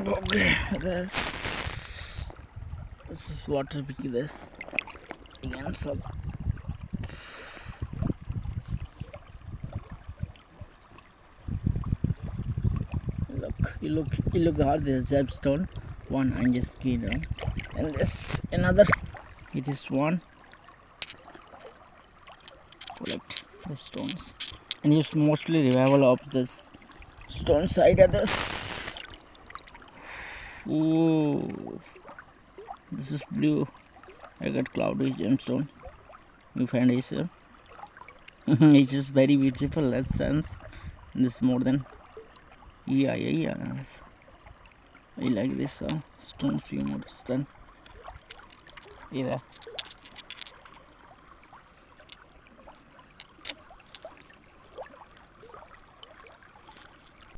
Okay, this is water picky. This again, so look hard. This Gemstone one and just skin down, and this another. It is one. Collect the stones, and it's mostly revival of this stone side of this. Ooh, this is blue. I got cloudy gemstone. You find it here. It's just very beautiful. That sense. This more than yeah. I like this stones. Few more stone. Either.